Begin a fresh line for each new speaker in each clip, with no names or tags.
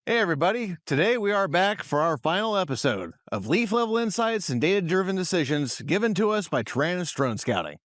Hey everybody, today we are back for our final episode of leaf level insights and data-driven decisions given to us by Taranis Drone Scouting.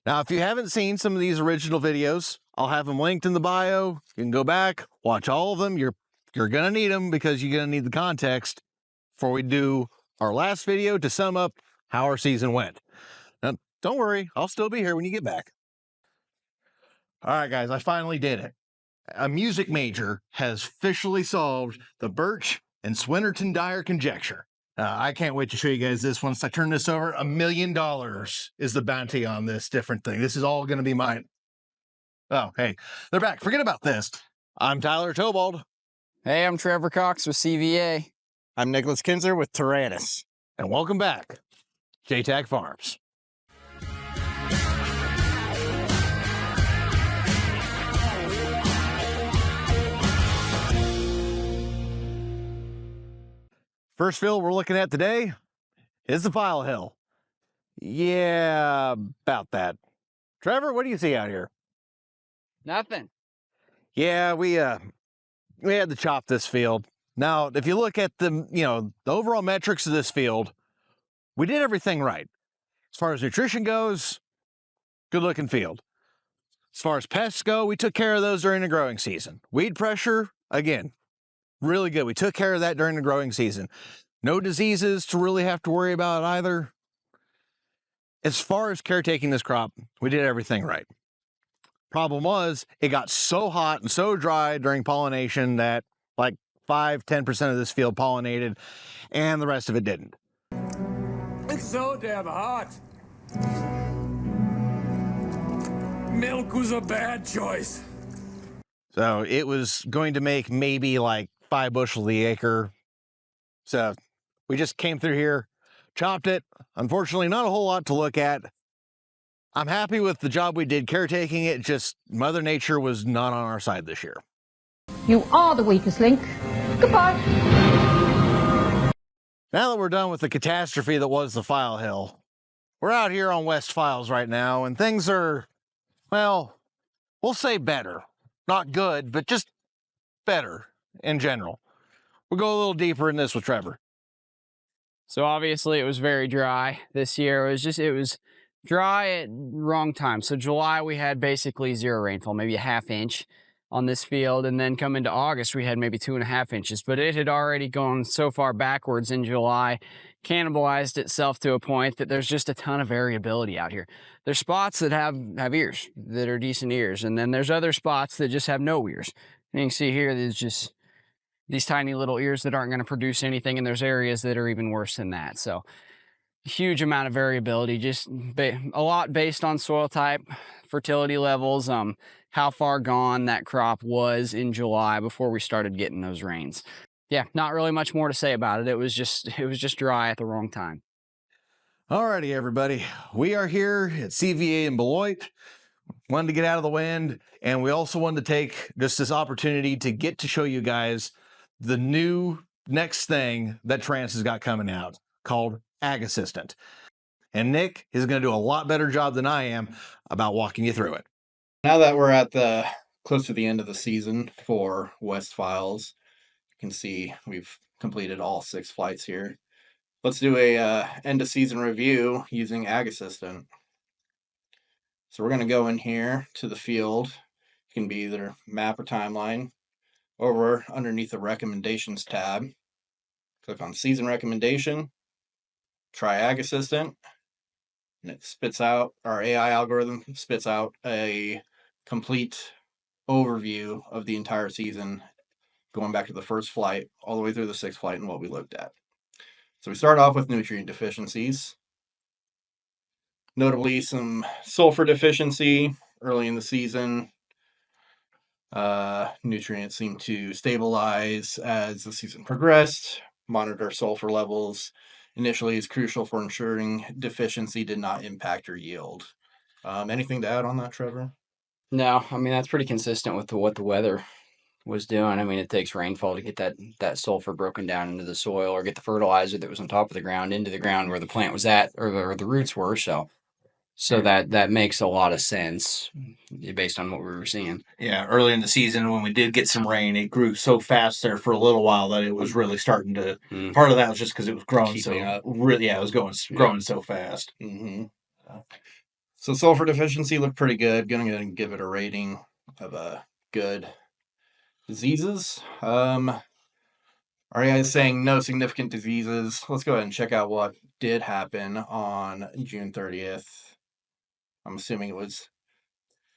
Now, if you haven't seen some of these original videos, I'll have them linked in the bio. You can go back, watch all of them. You're gonna need them because you're gonna need the context before we do our last video to sum up how our season went. Now, don't worry, I'll still be here when you get back. All right, guys, I finally did it. A music major has officially solved the Birch and Swinnerton Dyer conjecture. I can't wait to show you guys this once I turn this over. $1 million is the bounty on this different thing. This is all going to be mine. Oh, hey, they're back. Forget about this. I'm Tyler Tobald.
Hey, I'm Trevor Cox with CVA.
I'm Nicholas Kinzer with Taranis.
And welcome back, JTAC Farms. First field we're looking at today is the File Hill. Yeah, about that. Trevor, what do you see out here?
Nothing.
Yeah, we had to chop this field. Now, if you look at the overall metrics of this field, we did everything right. As far as nutrition goes, good looking field. As far as pests go, we took care of those during the growing season. Weed pressure, again, really good. We took care of that during the growing season. No diseases to really have to worry about either. As far as caretaking this crop, we did everything right. Problem was, it got so hot and so dry during pollination that like 5-10% of this field pollinated and the rest of it didn't.
It's so damn hot. Milk was a bad choice.
So it was going to make maybe like 5 bushel the acre. So we just came through here, chopped it. Unfortunately, not a whole lot to look at. I'm happy with the job we did caretaking it, just Mother Nature was not on our side this year.
You are the weakest link. Goodbye.
Now that we're done with the catastrophe that was the File Hill, we're out here on West Files right now, and things are, well, we'll say better. Not good, but just better in general. We'll go a little deeper in this with Trevor.
So obviously it was very dry this year. It was dry at wrong time. So July we had basically 0 rainfall, maybe a ½ inch on this field. And then come into August, we had maybe 2.5 inches, but it had already gone so far backwards in July, cannibalized itself to a point that there's just a ton of variability out here. There's spots that have ears that are decent ears. And then there's other spots that just have no ears. And you can see here, there's just these tiny little ears that aren't going to produce anything. And there's areas that are even worse than that. So huge amount of variability, just a lot based on soil type, fertility levels, how far gone that crop was in July before we started getting those rains. Yeah, not really much more to say about it. It was just dry at the wrong time.
Alrighty, everybody. We are here at CVA in Beloit. Wanted to get out of the wind, and we also wanted to take just this opportunity to get to show you guys the new next thing that Taranis has got coming out called AgAssistant. And Nick is going to do a lot better job than I am about walking you through it.
Now that we're at close to the end of the season for West Files, you can see we've completed all 6 flights here. Let's do a end of season review using AgAssistant. So we're going to go in here to the field. It can be either map or timeline. Over underneath the recommendations tab, click on season recommendation, try AgAssistant, and it spits out, our AI algorithm spits out a complete overview of the entire season, going back to the first flight all the way through the 6th flight and what we looked at. So we start off with nutrient deficiencies, notably some sulfur deficiency early in the season. Nutrients seem to stabilize as the season progressed. Monitor sulfur levels initially is crucial for ensuring deficiency did not impact your yield. Anything to add on that, Trevor?
No, I mean, that's pretty consistent with what the weather was doing. I mean, it takes rainfall to get that sulfur broken down into the soil or get the fertilizer that was on top of the ground into the ground where the plant was at or the roots were. So So that makes a lot of sense based on what we were seeing.
Yeah, early in the season when we did get some rain, it grew so fast there for a little while that it was really starting to. Part of that was just because it was growing so really. Yeah, it was growing so fast.
Mm-hmm. So sulfur deficiency looked pretty good. Gonna give it a rating of a good. Diseases. REI is saying no significant diseases. Let's go ahead and check out what did happen on June 30th. I'm assuming it was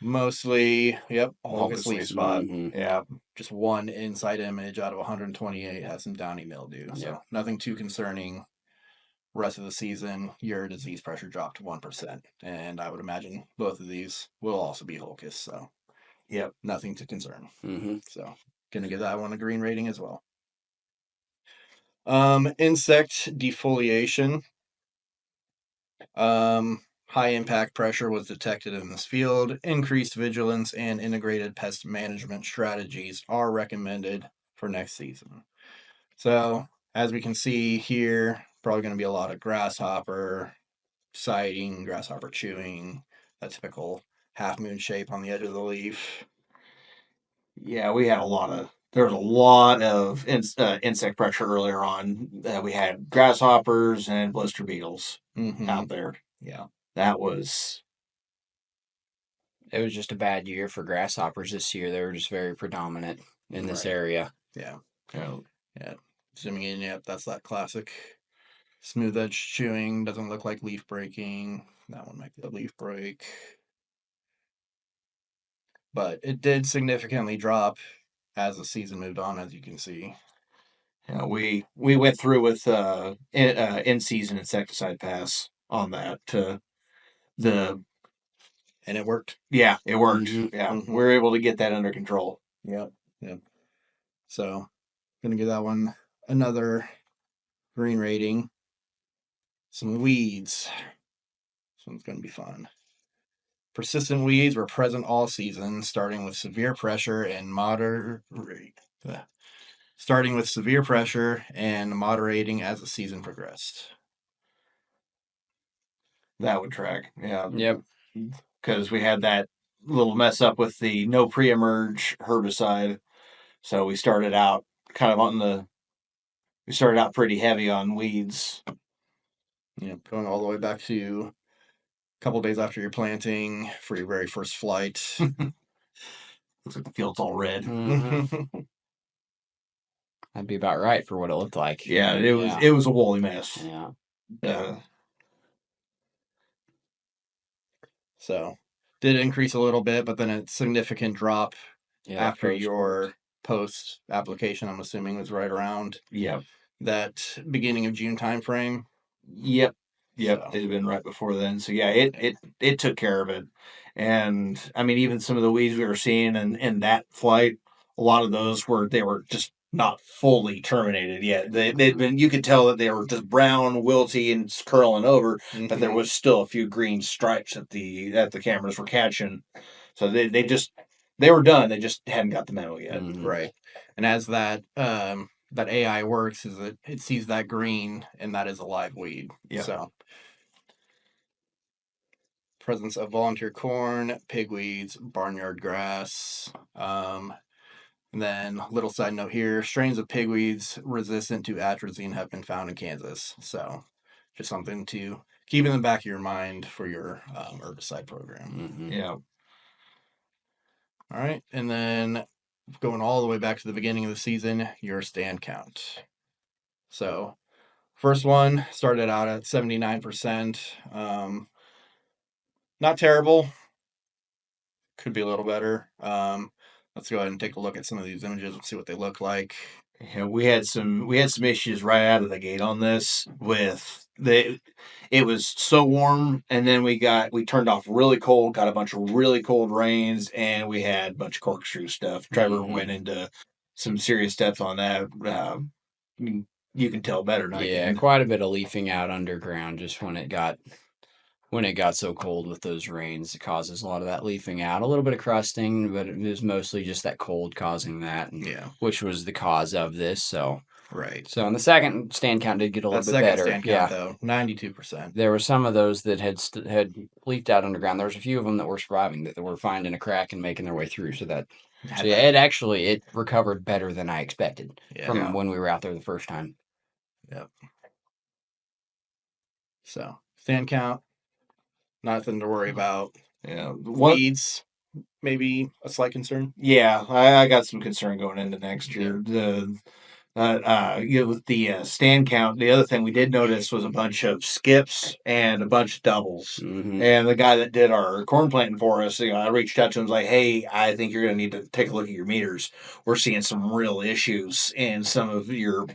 mostly, Hocus leaf spot.
Mm-hmm.
Yeah, just one inside image out of 128 has some downy mildew. So nothing too concerning. Rest of the season, your disease pressure dropped 1%. And I would imagine both of these will also be Hocus. So, nothing to concern.
Mm-hmm.
So, gonna give that one a green rating as well. Insect defoliation. High impact pressure was detected in this field. Increased vigilance and integrated pest management strategies are recommended for next season. So, as we can see here, probably going to be a lot of grasshopper sighting, grasshopper chewing, that typical half moon shape on the edge of the leaf.
Yeah, we had there was a lot of insect pressure earlier on. We had grasshoppers and blister beetles out there.
Yeah.
That was...
It was just a bad year for grasshoppers this year. They were just very predominant in this area.
Yeah. Zooming in, that's that classic smooth edge chewing. Doesn't look like leaf breaking. That one might be a leaf break. But it did significantly drop as the season moved on, as you can see.
Yeah, we went through with in-season insecticide pass on that
and it worked.
Yeah, it worked.
Mm-hmm.
Yeah, we were able to get that under control.
Yep. So, gonna give that one another green rating. Some weeds. This one's gonna be fun. Persistent weeds were present all season, starting with severe pressure and moderating as the season progressed.
That would track. Yeah.
Yep.
Because we had that little mess up with the no pre-emerge herbicide. So we started out pretty heavy on weeds.
Going all the way back to a couple days after your planting for your very first flight.
Looks like the field's all red.
Mm-hmm. That'd be about right for what it looked like.
Yeah, it was a woolly mess.
Yeah.
So did increase a little bit, but then a significant drop after your post application. I'm assuming was right around that beginning of June time frame.
Yep. So. It had been right before then. So yeah, it took care of it. And I mean, even some of the weeds we were seeing in that flight, a lot of those they were just not fully terminated yet. They'd been, you could tell that they were just brown, wilty, and curling over, but there was still a few green stripes that the cameras were catching. So they were done. They just hadn't got the memo yet.
Mm-hmm. Right. And as that AI works, is it sees that green, and that is a live weed.
Yeah.
So presence of volunteer corn, pigweeds, barnyard grass. And then, little side note here, strains of pigweeds resistant to atrazine have been found in Kansas. So, just something to keep in the back of your mind for your herbicide program.
Mm-hmm.
Yeah.
All right. And then, going all the way back to the beginning of the season, your stand count. So, first one started out at 79%. Not terrible. Could be a little better. Let's go ahead and take a look at some of these images and see what they look like.
Yeah, we had some issues right out of the gate on this with it was so warm, and then we turned off really cold, got a bunch of really cold rains, and we had a bunch of corkscrew stuff. Trevor went into some serious depth on that. You can tell better than I can.
Quite a bit of leafing out underground just when it got so cold with those rains. It causes a lot of that leafing out, a little bit of crusting, but it was mostly just that cold causing that, which was the cause of this. So
Right.
So in the second stand count did get a
That
little bit
second
better.
stand count, though, 92%.
There were some of those that had leaked out underground. There was a few of them that were surviving, that were finding a crack and making their way through. So it recovered better than I expected from when we were out there the first time.
Yep. So stand count, nothing to worry about. Weeds, maybe a slight concern.
Yeah, I got some concern going into next year. With the stand count, the other thing we did notice was a bunch of skips and a bunch of doubles.
Mm-hmm.
And the guy that did our corn planting for us, I reached out to him, like, "Hey, I think you're going to need to take a look at your meters. We're seeing some real issues in some of your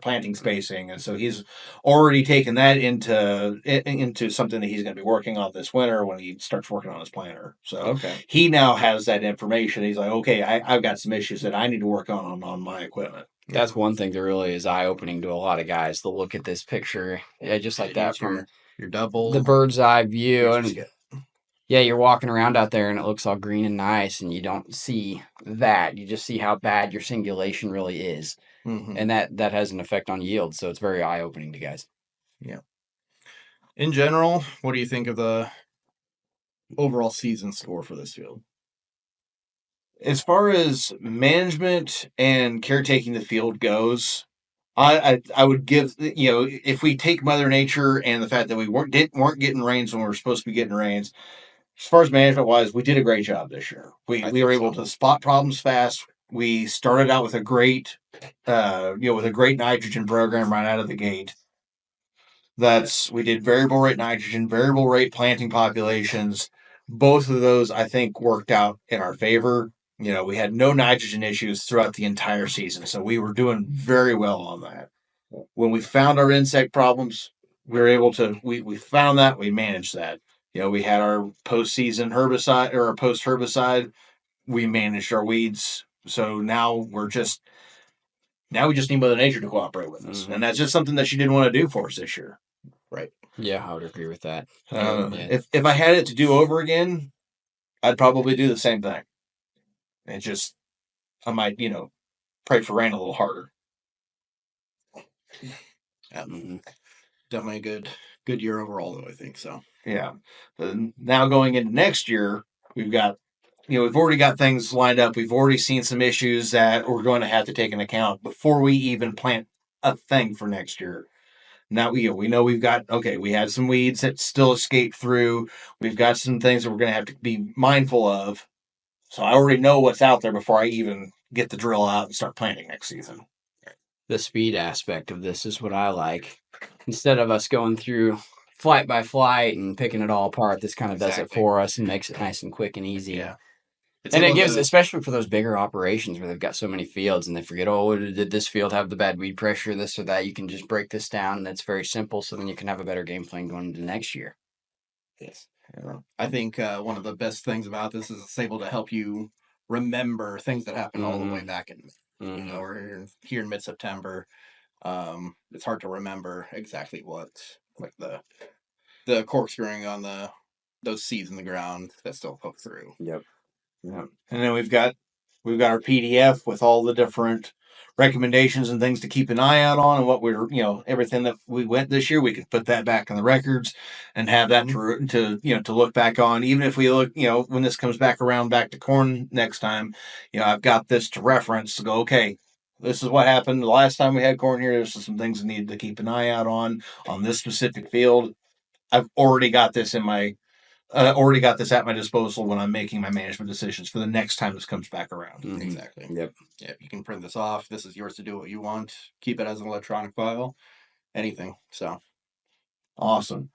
planting spacing." And so he's already taken that into something that he's going to be working on this winter when he starts working on his planter. So he now has that information. He's like, "Okay, I've got some issues that I need to work on my equipment."
That's one thing that really is eye-opening to a lot of guys. They'll look at this picture, just like that from
your double,
the bird's eye view, and you're walking around out there and it looks all green and nice, and you don't see that. You just see how bad your singulation really is, and that has an effect on yield. So it's very eye-opening to guys.
Yeah. In general, what do you think of the overall season score for this field?
As far as management and caretaking the field goes, I would give, if we take Mother Nature and the fact that we weren't getting rains when we were supposed to be getting rains, as far as management wise, we did a great job this year. We were able to spot problems fast. We started out with a great nitrogen program right out of the gate. We did variable rate nitrogen, variable rate planting populations. Both of those, I think, worked out in our favor. We had no nitrogen issues throughout the entire season, so we were doing very well on that. When we found our insect problems, we were able to, we found that, we managed that. We had our post-season herbicide or our post-herbicide. We managed our weeds. So now we just need Mother Nature to cooperate with us. And that's just something that she didn't want to do for us this year.
Right.
Yeah, I would agree with that.
If I had it to do over again, I'd probably do the same thing. I might, pray for rain a little harder.
Yeah. Definitely a good year overall, though, I think so.
Yeah. Now going into next year, we've already got things lined up. We've already seen some issues that we're going to have to take into account before we even plant a thing for next year. Now we know we had some weeds that still escaped through. We've got some things that we're going to have to be mindful of. So I already know what's out there before I even get the drill out and start planting next season.
The speed aspect of this is what I like. Instead of us going through flight by flight and picking it all apart, this kind of does it for us and makes it nice and quick and easy.
Yeah.
And it gives, especially for those bigger operations where they've got so many fields and they forget, did this field have the bad weed pressure, this or that? You can just break this down and it's very simple. So then you can have a better game plan going into next year.
Yes. Yeah. I think one of the best things about this is it's able to help you remember things that happened all the way back in, we're here in mid-September. It's hard to remember exactly what, like the corkscrewing on those seeds in the ground that still poke through.
Yep.
Yeah. And then we've got our PDF with all the different recommendations and things to keep an eye out on, and what everything that we went this year, we could put that back in the records and have that to look back on. Even if we look, when this comes back around back to corn next time, I've got this to reference to go, okay, this is what happened the last time we had corn here. This is some things I needed to keep an eye out on this specific field. I've already got this at my disposal when I'm making my management decisions for the next time this comes back around.
Mm-hmm. Exactly.
Yep.
Yeah, you can print this off. This is yours to do what you want. Keep it as an electronic file. Anything. So
awesome.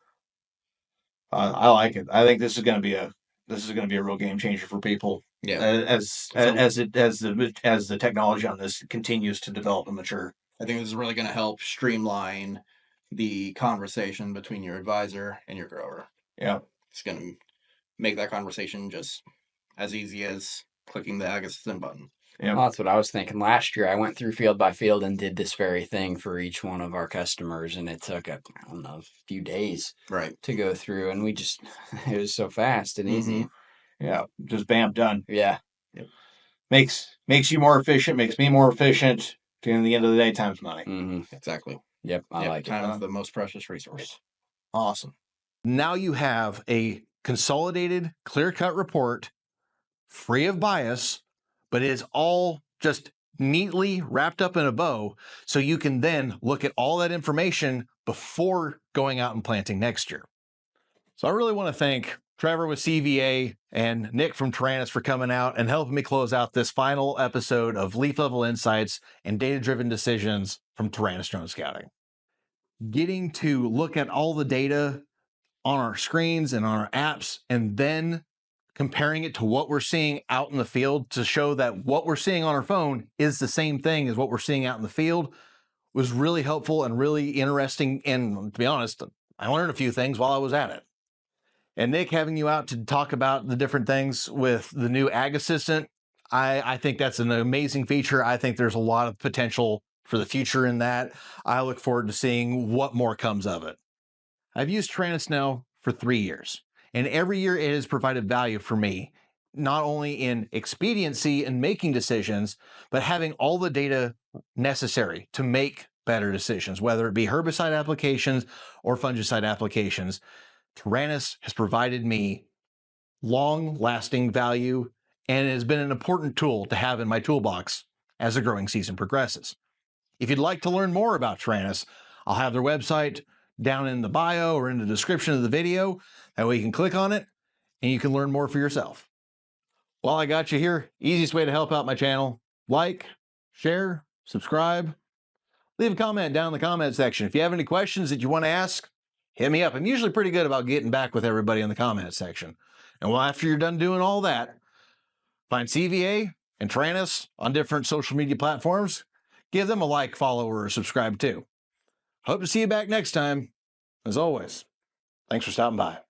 I like it. I think this is going to be a real game changer for people.
Yeah.
As the technology on this continues to develop and mature.
I think this is really going to help streamline the conversation between your advisor and your grower.
Yeah.
It's going to make that conversation just as easy as clicking the AgAssistant button.
Yeah, well, that's what I was thinking. Last year, I went through field by field and did this very thing for each one of our customers, and it took a few days to go through, and it was so fast and easy.
Yeah, just bam, done.
Yeah.
Yep. Makes you more efficient, makes me more efficient. In the end of the day, time's money.
Exactly.
Yep, I like it.
Time is the most precious resource.
Awesome. Now you have a consolidated, clear-cut report, free of bias, but it is all just neatly wrapped up in a bow, so you can then look at all that information before going out and planting next year. So I really want to thank Trevor with CVA and Nick from Taranis for coming out and helping me close out this final episode of Leaf Level Insights and Data-Driven Decisions from Taranis Drone Scouting. Getting to look at all the data on our screens and on our apps, and then comparing it to what we're seeing out in the field to show that what we're seeing on our phone is the same thing as what we're seeing out in the field was really helpful and really interesting. And to be honest, I learned a few things while I was at it. And Nick, having you out to talk about the different things with the new AgAssistant, I think that's an amazing feature. I think there's a lot of potential for the future in that. I look forward to seeing what more comes of it. I've used Taranis now for 3 years, and every year it has provided value for me, not only in expediency and making decisions, but having all the data necessary to make better decisions, whether it be herbicide applications or fungicide applications. Taranis has provided me long-lasting value, and it has been an important tool to have in my toolbox as the growing season progresses. If you'd like to learn more about Taranis, I'll have their website down in the bio or in the description of the video. That way you can click on it and you can learn more for yourself. While I got you here, easiest way to help out my channel, like, share, subscribe, leave a comment down in the comment section. If you have any questions that you want to ask, hit me up. I'm usually pretty good about getting back with everybody in the comment section. And well, after you're done doing all that, find CVA and Taranis on different social media platforms. Give them a like, follow, or subscribe too. Hope to see you back next time. As always, thanks for stopping by.